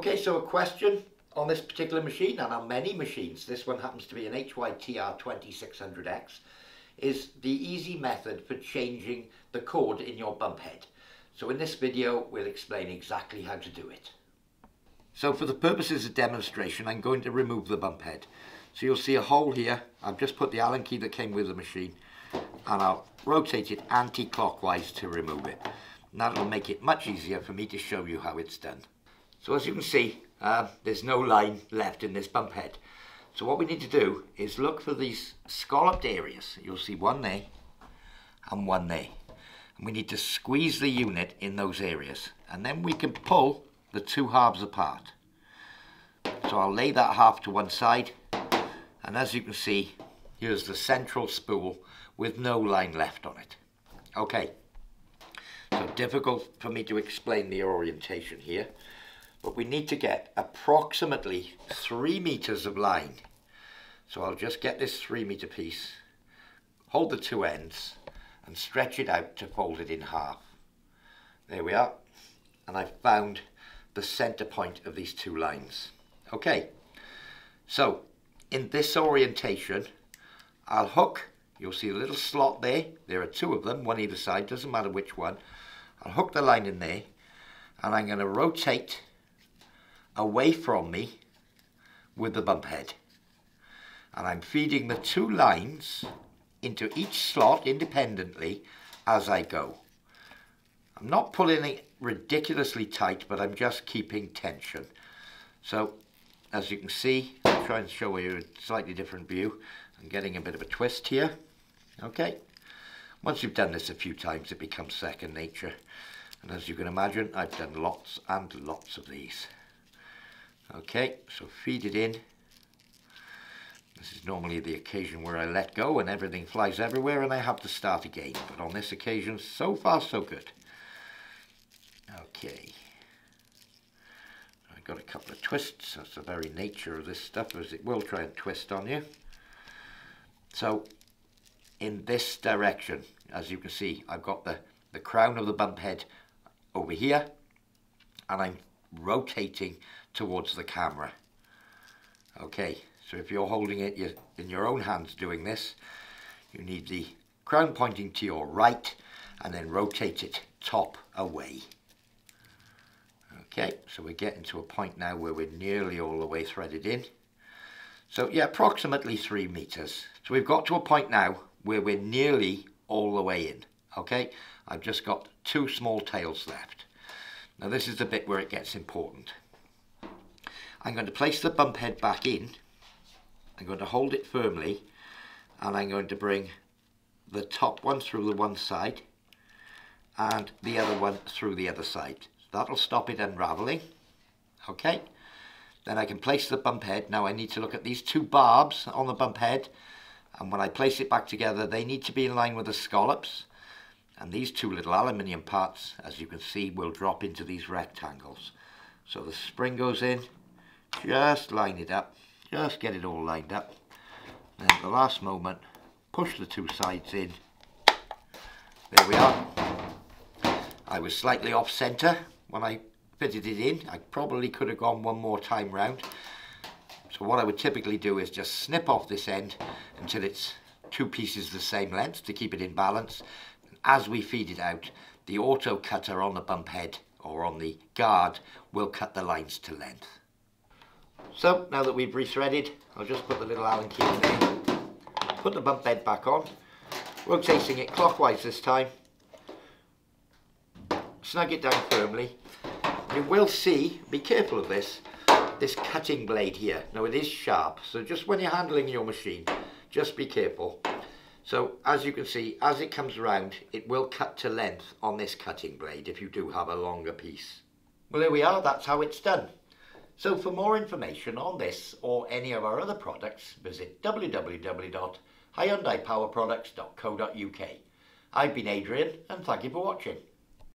Okay, so a question on this particular machine and on many machines, this one happens to be an HYTR2600X, is the easy method for changing the cord in your bump head. So in this video we'll explain exactly how to do it. So for the purposes of demonstration I'm going to remove the bump head. So you'll see a hole here. I've just put the Allen key that came with the machine and I'll rotate it anti-clockwise to remove it. And that'll make it much easier for me to show you how it's done. So as you can see, there's no line left in this bump head. So what we need to do is look for these scalloped areas. You'll see one there and one there. And we need to squeeze the unit in those areas. And then we can pull the two halves apart. So I'll lay that half to one side. And as you can see, here's the central spool with no line left on it. Okay, so difficult for me to explain the orientation here. But we need to get approximately 3 meters of line. So I'll just get this 3 meter piece, hold the two ends and stretch it out to fold it in half. There we are. And I've found the center point of these two lines. Okay, so in this orientation, I'll hook, you'll see a little slot there. There are two of them, one either side, doesn't matter which one. I'll hook the line in there and I'm going to rotate away from me with the bump head, and I'm feeding the two lines into each slot independently as I go. I'm not pulling it ridiculously tight, but I'm just keeping tension. So as you can see, I'll try and show you a slightly different view. I'm getting a bit of a twist here. Okay, once you've done this a few times it becomes second nature, and as you can imagine I've done lots and lots of these. Okay, so feed it in. This is normally the occasion where I let go and everything flies everywhere and I have to start again. But on this occasion, so far so good. Okay. I've got a couple of twists. That's the very nature of this stuff, as it will try and twist on you. So, in this direction, as you can see, I've got the crown of the bump head over here. And I'm rotating towards the camera. Okay, so if you're holding it in your own hands doing this, you need the crown pointing to your right and then rotate it top away. Okay, so we're getting to a point now where we're nearly all the way threaded in. So yeah, approximately 3 meters. So we've got to a point now where we're nearly all the way in. Okay, I've just got 2 small tails left. Now this is the bit where it gets important. I'm going to place the bump head back in. I'm going to hold it firmly and I'm going to bring the top one through the one side and the other one through the other side. That'll stop it unraveling. Okay, then I can place the bump head. Now I need to look at these 2 barbs on the bump head, and when I place it back together they need to be in line with the scallops. And these 2 little aluminium parts, as you can see, will drop into these rectangles. So the spring goes in, just line it up, just get it all lined up. And then at the last moment, push the 2 sides in. There we are. I was slightly off center when I fitted it in. I probably could have gone one more time round. So what I would typically do is just snip off this end until it's 2 pieces the same length to keep it in balance. As we feed it out, the auto cutter on the bump head or on the guard will cut the lines to length. So now that we've rethreaded, I'll just put the little Allen key in there, put the bump head back on, rotating it clockwise this time, snug it down firmly. You will see, be careful of this cutting blade here. Now it is sharp, so just when you're handling your machine, just be careful. So as you can see, as it comes around, it will cut to length on this cutting blade if you do have a longer piece. Well, there we are, that's how it's done. So for more information on this or any of our other products, visit www.hyundaipowerproducts.co.uk. I've been Adrian and thank you for watching.